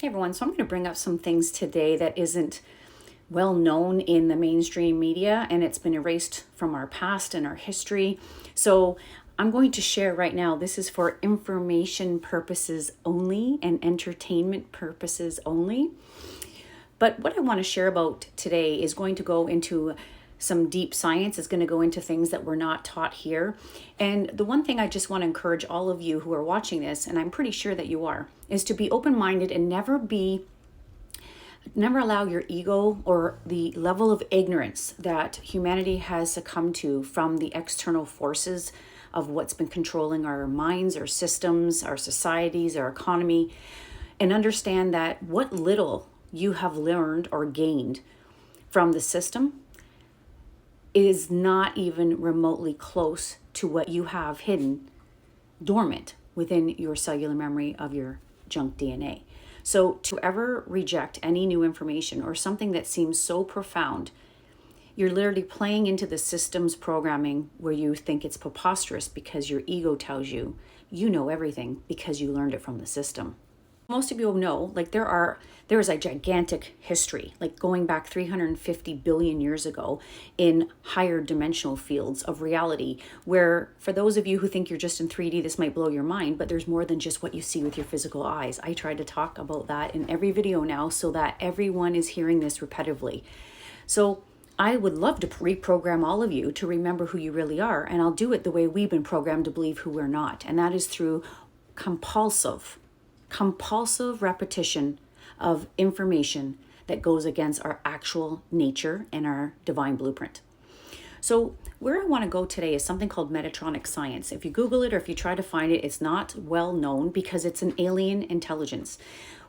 Hey everyone, so I'm going to bring up some things today that isn't well known in the mainstream media, and it's been erased from our past and our history. So I'm going to share right now. This is for information purposes only and entertainment purposes only. But what I want to share about today is going to go into some deep science. It's going to go into things that we're not taught here. And the one thing I just want to encourage all of you who are watching this, and I'm pretty sure that you are, is to be open-minded and never allow your ego or the level of ignorance that humanity has succumbed to from the external forces of what's been controlling our minds, our systems, our societies, our economy, and understand that what little you have learned or gained from the system is not even remotely close to what you have hidden dormant within your cellular memory of your junk DNA. So to ever reject any new information or something that seems so profound, you're literally playing into the system's programming where you think it's preposterous because your ego tells you you know everything because you learned it from the system. Most of you know, there is a gigantic history, like going back 350 billion years ago in higher dimensional fields of reality, where for those of you who think you're just in 3D, this might blow your mind, but there's more than just what you see with your physical eyes. I try to talk about that in every video now so that everyone is hearing this repetitively. So I would love to reprogram all of you to remember who you really are, and I'll do it the way we've been programmed to believe who we're not, and that is through compulsive repetition of information that goes against our actual nature and our divine blueprint. So where I want to go today is something called Metatronics science. If you Google it or if you try to find it, it's not well known because it's an alien intelligence.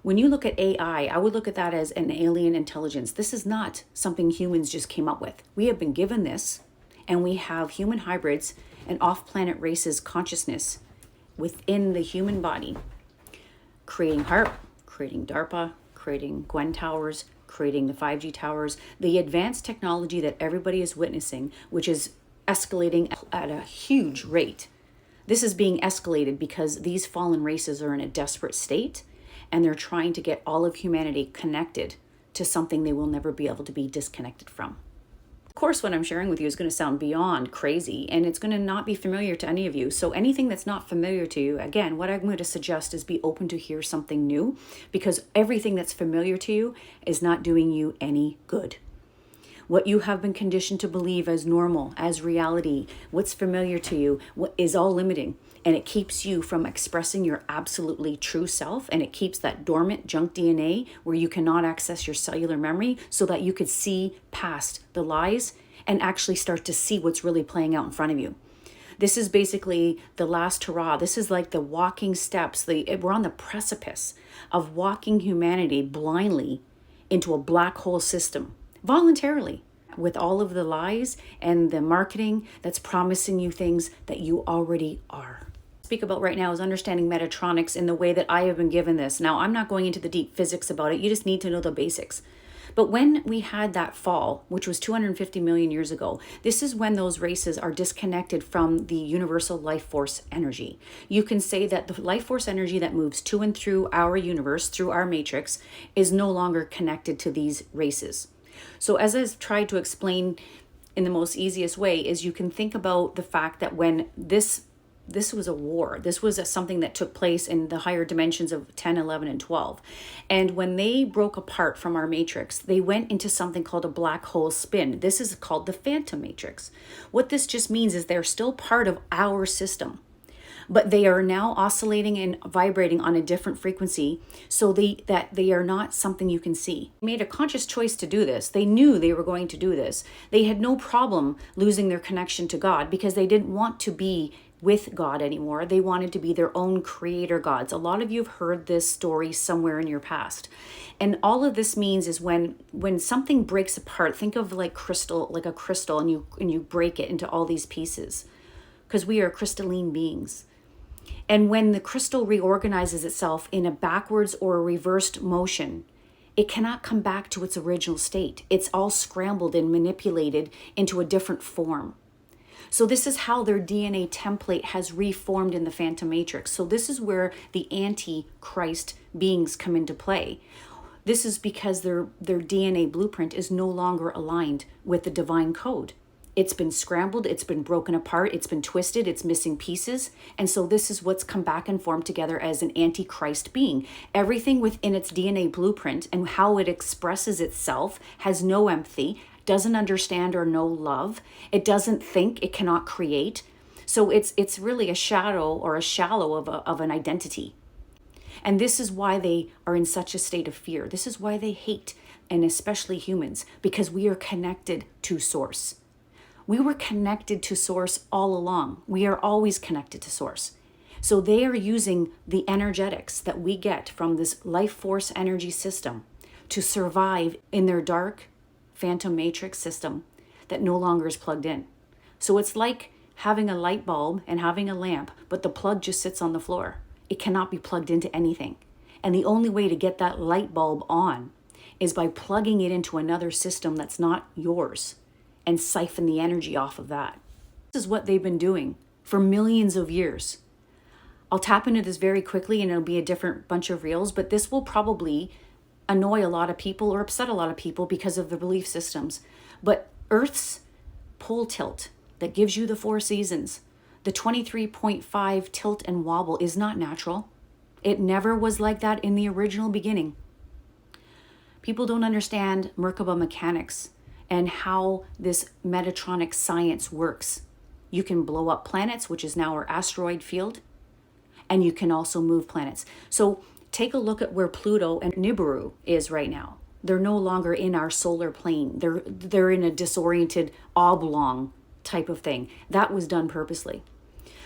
When you look at AI, I would look at that as an alien intelligence. This is not something humans just came up with. We have been given this, and we have human hybrids and off-planet races consciousness within the human body, creating HARP, creating DARPA, creating Gwen towers, creating the 5G towers, the advanced technology that everybody is witnessing, which is escalating at a huge rate. This is being escalated because these fallen races are in a desperate state, and they're trying to get all of humanity connected to something they will never be able to be disconnected from. Of course, what I'm sharing with you is going to sound beyond crazy, and it's going to not be familiar to any of you. So anything that's not familiar to you, again, what I'm going to suggest is be open to hear something new, because everything that's familiar to you is not doing you any good. What you have been conditioned to believe as normal, as reality, what's familiar to you, what is all limiting. And it keeps you from expressing your absolutely true self, and it keeps that dormant junk DNA where you cannot access your cellular memory so that you could see past the lies and actually start to see what's really playing out in front of you. This is basically the last hurrah. This is like the walking steps. We're on the precipice of walking humanity blindly into a black hole system, voluntarily, with all of the lies and the marketing that's promising you things that you already are. Speak about right now is understanding Metatronics in the way that I have been given this. Now, I'm not going into the deep physics about it. You just need to know the basics. But when we had that fall, which was 250 million years ago, this is when those races are disconnected from the universal life force energy. You can say that the life force energy that moves to and through our universe, through our matrix, is no longer connected to these races. So as I've tried to explain in the most easiest way, is you can think about the fact that when this was a war. This was something that took place in the higher dimensions of 10, 11, and 12. And when they broke apart from our matrix, they went into something called a black hole spin. This is called the phantom matrix. What this just means is they're still part of our system, but they are now oscillating and vibrating on a different frequency so that they are not something you can see. They made a conscious choice to do this. They knew they were going to do this. They had no problem losing their connection to God because they didn't want to be with God anymore. They wanted to be their own creator gods. A lot of you have heard this story somewhere in your past. And all of this means is when something breaks apart, think of like a crystal, and you break it into all these pieces, because we are crystalline beings. And when the crystal reorganizes itself in a backwards or a reversed motion, it cannot come back to its original state. It's all scrambled and manipulated into a different form. So this is how their DNA template has reformed in the phantom matrix. So this is where the anti-Christ beings come into play. This is because their DNA blueprint is no longer aligned with the divine code. It's been scrambled, it's been broken apart, it's been twisted, it's missing pieces. And so this is what's come back and formed together as an anti-Christ being. Everything within its DNA blueprint and how it expresses itself has no empathy, doesn't understand or know love. It doesn't think, it cannot create. So it's really a shadow or a shallow of an identity. And this is why they are in such a state of fear. This is why they hate, and especially humans, because we are connected to source. We were connected to source all along. We are always connected to source. So they are using the energetics that we get from this life force energy system to survive in their dark phantom matrix system that no longer is plugged in. So it's like having a light bulb and having a lamp, but the plug just sits on the floor. It cannot be plugged into anything. And the only way to get that light bulb on is by plugging it into another system that's not yours and siphon the energy off of that. This is what they've been doing for millions of years. I'll tap into this very quickly and it'll be a different bunch of reels, but this will probably annoy a lot of people or upset a lot of people because of the belief systems. But Earth's pole tilt that gives you the 4 seasons, the 23.5 tilt and wobble is not natural. It never was like that in the original beginning. People don't understand Merkaba mechanics and how this Metatronics science works. You can blow up planets, which is now our asteroid field, and you can also move planets. So take a look at where Pluto and Nibiru is right now. They're no longer in our solar plane. They're in a disoriented oblong type of thing. That was done purposely.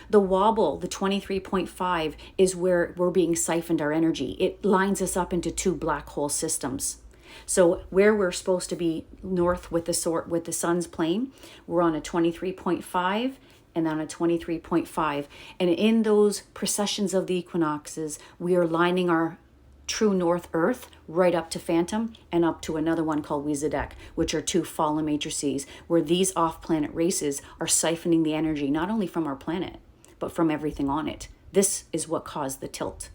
The wobble, the 23.5, is where we're being siphoned our energy. It lines us up into 2 black hole systems. So where we're supposed to be north with the sun's plane, we're on a 23.5 and on a 23.5. And in those precessions of the equinoxes, we are lining our true north Earth right up to Phantom and up to another one called Wizadek, which are 2 fallen matrices, where these off-planet races are siphoning the energy not only from our planet, but from everything on it. This is what caused the tilt.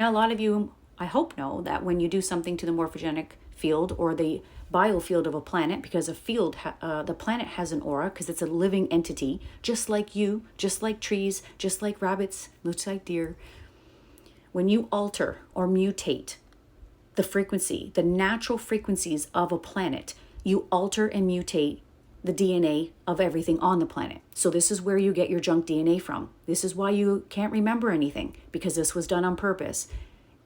Now, a lot of you, I hope, know that when you do something to the morphogenic field or the biofield of a planet, because the planet has an aura because it's a living entity, just like you, just like trees, just like rabbits, just like deer. When you alter or mutate the frequency, the natural frequencies of a planet, you alter and mutate the DNA of everything on the planet. So this is where you get your junk DNA from. This is why you can't remember anything, because this was done on purpose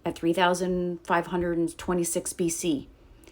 at 3526 BC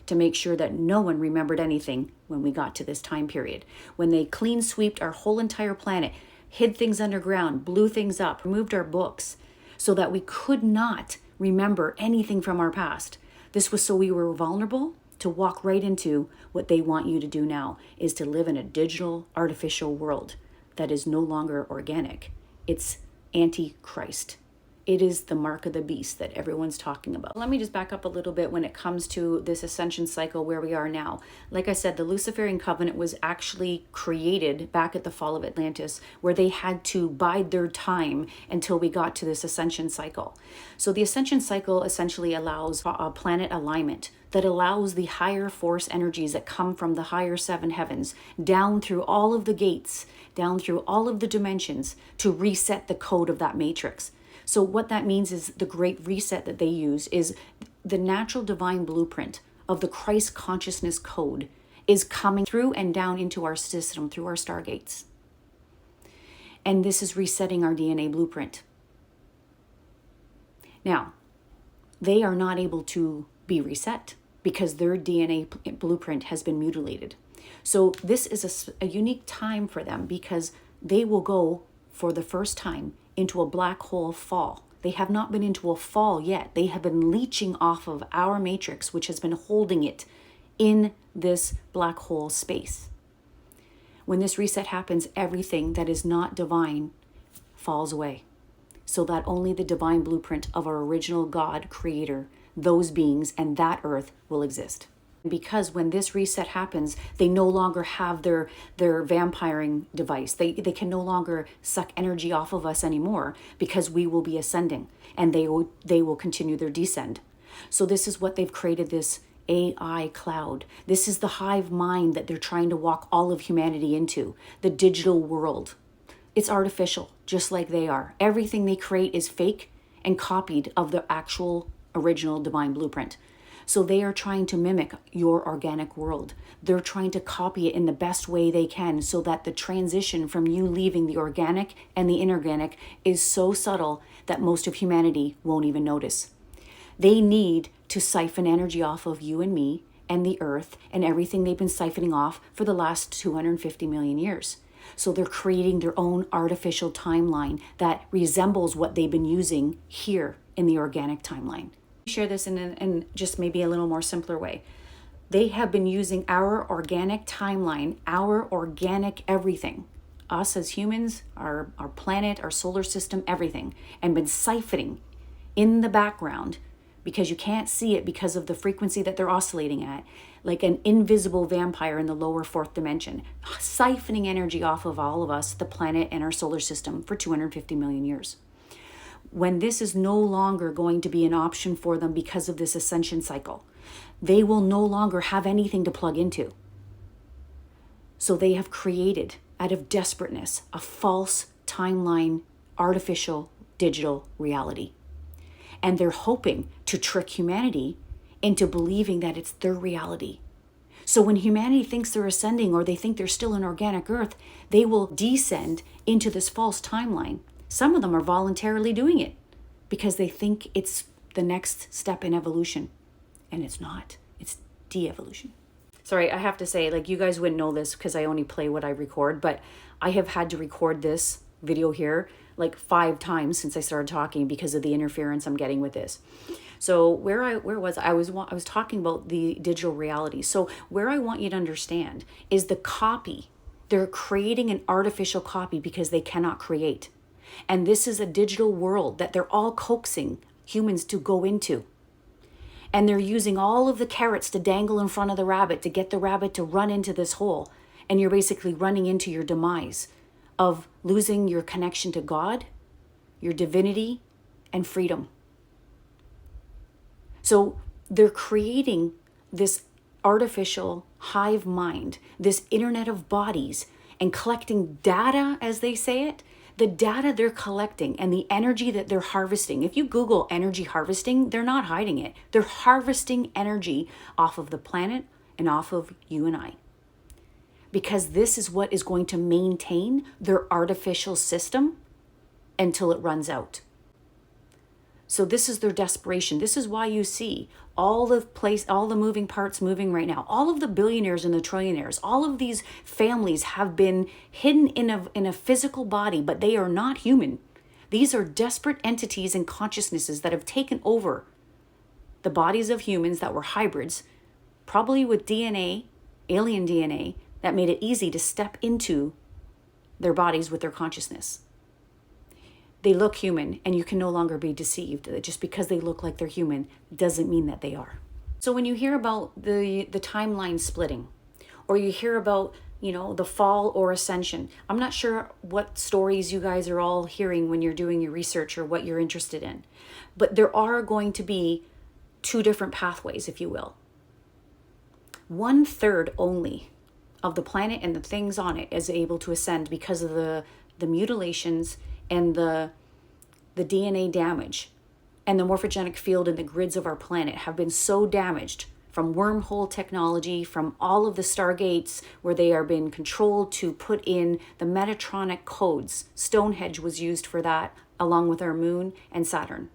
to make sure that no one remembered anything when we got to this time period. When they clean sweeped our whole entire planet, hid things underground, blew things up, removed our books so that we could not remember anything from our past. This was so we were vulnerable to walk right into what they want you to do now, is to live in a digital, artificial world that is no longer organic. It's anti-Christ. It is the mark of the beast that everyone's talking about. Let me just back up a little bit when it comes to this ascension cycle where we are now. Like I said, the Luciferian covenant was actually created back at the fall of Atlantis, where they had to bide their time until we got to this ascension cycle. So the ascension cycle essentially allows a planet alignment that allows the higher force energies that come from the higher 7 heavens down through all of the gates, down through all of the dimensions to reset the code of that matrix. So what that means is the great reset that they use is the natural divine blueprint of the Christ consciousness code is coming through and down into our system through our stargates. And this is resetting our DNA blueprint. Now, they are not able to be reset because their DNA blueprint has been mutilated. So this is a unique time for them because they will go for the first time into a black hole fall. They have not been into a fall yet. They have been leeching off of our matrix, which has been holding it in this black hole space. When this reset happens, everything that is not divine falls away, so that only the divine blueprint of our original God creator, those beings, and that earth will exist. Because when this reset happens, they no longer have their vampiring device. They can no longer suck energy off of us anymore, because we will be ascending, and they will continue their descend. So this is what they've created, this AI cloud. This is the hive mind that they're trying to walk all of humanity into, the digital world. It's artificial, just like they are. Everything they create is fake and copied of the actual original divine blueprint. So they are trying to mimic your organic world. They're trying to copy it in the best way they can, so that the transition from you leaving the organic and the inorganic is so subtle that most of humanity won't even notice. They need to siphon energy off of you and me and the earth and everything they've been siphoning off for the last 250 million years. So they're creating their own artificial timeline that resembles what they've been using here in the organic timeline. Share this in just maybe a little more simpler way. They have been using our organic timeline, our organic everything, us as humans, our planet, our solar system, everything, and been siphoning in the background, because you can't see it because of the frequency that they're oscillating at, like an invisible vampire in the lower fourth dimension, siphoning energy off of all of us, the planet, and our solar system for 250 million years. When this is no longer going to be an option for them because of this ascension cycle, they will no longer have anything to plug into. So they have created, out of desperateness, a false timeline, artificial digital reality. And they're hoping to trick humanity into believing that it's their reality. So when humanity thinks they're ascending, or they think they're still in organic earth, they will descend into this false timeline. Some of them are voluntarily doing it because they think it's the next step in evolution. And it's not. It's de-evolution. Sorry, I have to say, like, you guys wouldn't know this because I only play what I record, but I have had to record this video here like 5 times since I started talking because of the interference I'm getting with this. So where was I? I was talking about the digital reality. So where I want you to understand is the copy. They're creating an artificial copy because they cannot create. And this is a digital world that they're all coaxing humans to go into. And they're using all of the carrots to dangle in front of the rabbit to get the rabbit to run into this hole. And you're basically running into your demise of losing your connection to God, your divinity, and freedom. So they're creating this artificial hive mind, this internet of bodies, and collecting data, as they say it. The data they're collecting and the energy that they're harvesting. If you Google energy harvesting, they're not hiding it. They're harvesting energy off of the planet and off of you and I. Because this is what is going to maintain their artificial system until it runs out. So this is their desperation. This is why you see all the moving parts moving right now. All of the billionaires and the trillionaires, all of these families have been hidden in a physical body, but they are not human. These are desperate entities and consciousnesses that have taken over the bodies of humans that were hybrids, probably with DNA, alien DNA, that made it easy to step into their bodies with their consciousness. They look human, and you can no longer be deceived. Just because they look like they're human doesn't mean that they are. So when you hear about the timeline splitting, or you hear about, the fall or ascension, I'm not sure what stories you guys are all hearing when you're doing your research or what you're interested in. But there are going to be 2 different pathways, if you will. 1/3 only of the planet and the things on it is able to ascend because of the mutilations and the DNA damage and the morphagenic field and the grids of our planet have been so damaged from wormhole technology, from all of the stargates where they are being controlled to put in the Metatronic codes. Stonehenge was used for that, along with our moon and Saturn.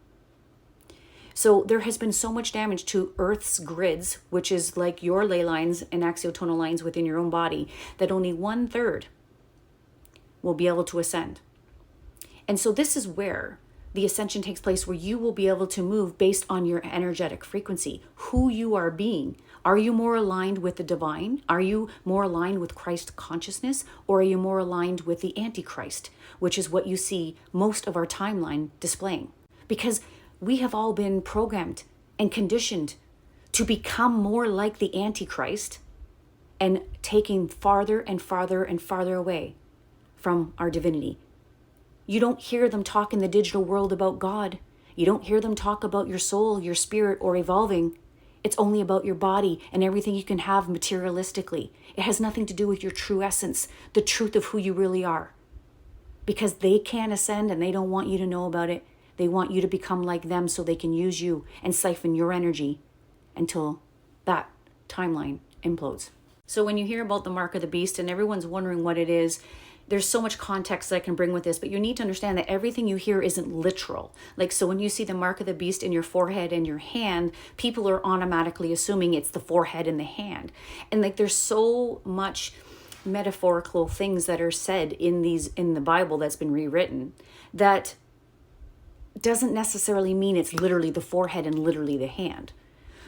So there has been so much damage to Earth's grids, which is like your ley lines and axiotonal lines within your own body, that only 1/3 will be able to ascend. And so this is where the ascension takes place, where you will be able to move based on your energetic frequency, who you are being. Are you more aligned with the divine? Are you more aligned with Christ consciousness? Or are you more aligned with the Antichrist, which is what you see most of our timeline displaying? Because we have all been programmed and conditioned to become more like the Antichrist and taking farther and farther and farther away from our divinity. You don't hear them talk in the digital world about God. You don't hear them talk about your soul, your spirit, or evolving. It's only about your body and everything you can have materialistically. It has nothing to do with your true essence, the truth of who you really are. Because they can't ascend and they don't want you to know about it. They want you to become like them so they can use you and siphon your energy until that timeline implodes. So when you hear about the mark of the beast and everyone's wondering what it is, there's so much context that I can bring with this, but you need to understand that everything you hear isn't literal. Like, so when you see the mark of the beast in your forehead and your hand, people are automatically assuming it's the forehead and the hand. And like, there's so much metaphorical things that are said in the Bible that's been rewritten that doesn't necessarily mean it's literally the forehead and literally the hand.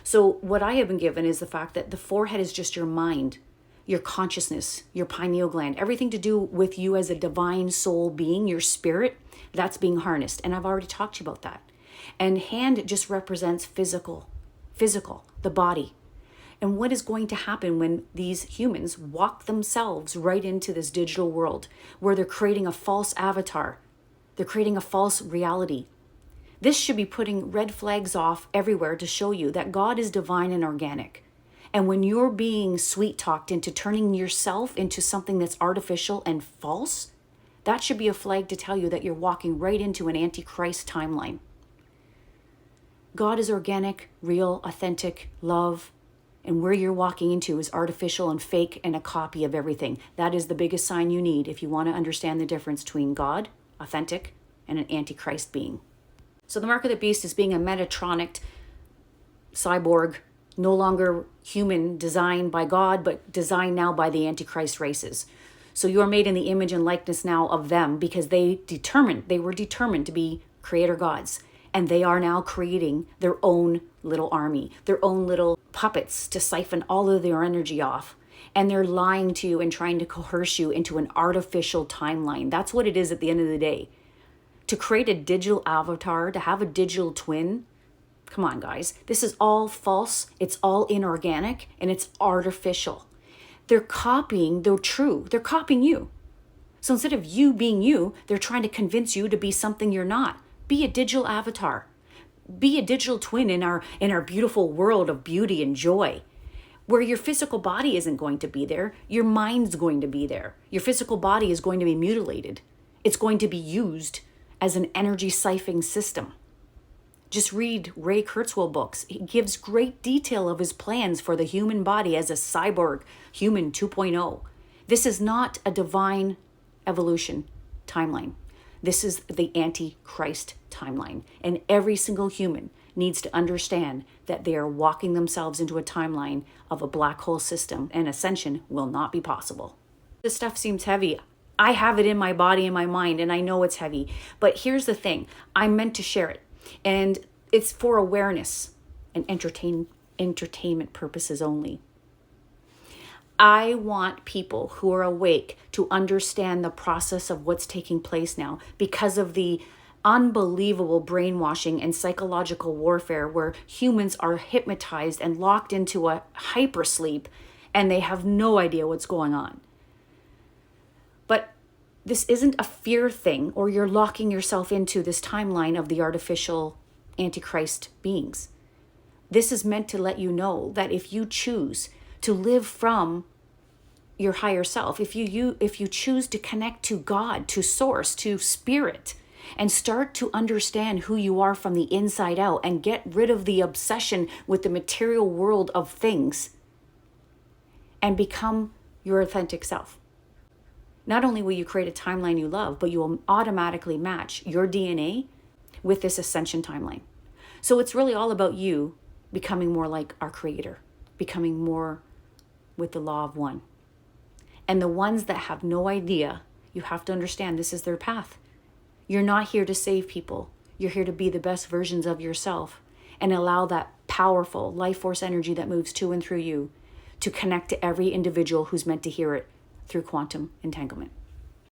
So what I have been given is the fact that the forehead is just your mind, your consciousness, your pineal gland, everything to do with you as a divine soul being, your spirit, that's being harnessed. And I've already talked to you about that. And hand just represents physical, the body. And what is going to happen when these humans walk themselves right into this digital world where they're creating a false avatar? They're creating a false reality. This should be putting red flags off everywhere to show you that God is divine and organic. And when you're being sweet-talked into turning yourself into something that's artificial and false, that should be a flag to tell you that you're walking right into an Antichrist timeline. God is organic, real, authentic, love, and where you're walking into is artificial and fake and a copy of everything. That is the biggest sign you need if you want to understand the difference between God, authentic, and an Antichrist being. So the mark of the beast is being a Metatronic cyborg, no longer human, designed by God, but designed now by the Antichrist races. So you are made in the image and likeness now of them because they were determined to be creator gods. And they are now creating their own little army, their own little puppets to siphon all of their energy off. And they're lying to you and trying to coerce you into an artificial timeline. That's what it is at the end of the day. To create a digital avatar, to have a digital twin, come on, guys. This is all false. It's all inorganic and it's artificial. They're copying the true. They're copying you. So instead of you being you, they're trying to convince you to be something you're not. Be a digital avatar. Be a digital twin in our beautiful world of beauty and joy. Where your physical body isn't going to be there, your mind's going to be there. Your physical body is going to be mutilated. It's going to be used as an energy siphoning system. Just read Ray Kurzweil books. He gives great detail of his plans for the human body as a cyborg human 2.0. This is not a divine evolution timeline. This is the Antichrist timeline. And every single human needs to understand that they are walking themselves into a timeline of a black hole system, and ascension will not be possible. This stuff seems heavy. I have it in my body and my mind, and I know it's heavy. But here's the thing. I'm meant to share it. And it's for awareness and entertainment purposes only. I want people who are awake to understand the process of what's taking place now because of the unbelievable brainwashing and psychological warfare where humans are hypnotized and locked into a hypersleep and they have no idea what's going on. But this isn't a fear thing, or you're locking yourself into this timeline of the artificial Antichrist beings. This is meant to let you know that if you choose to live from your higher self, if you choose to connect to God, to source, to spirit, and start to understand who you are from the inside out and get rid of the obsession with the material world of things and become your authentic self. Not only will you create a timeline you love, but you will automatically match your DNA with this ascension timeline. So it's really all about you becoming more like our creator, becoming more with the law of one. And the ones that have no idea, you have to understand this is their path. You're not here to save people. You're here to be the best versions of yourself and allow that powerful life force energy that moves to and through you to connect to every individual who's meant to hear it through quantum entanglement.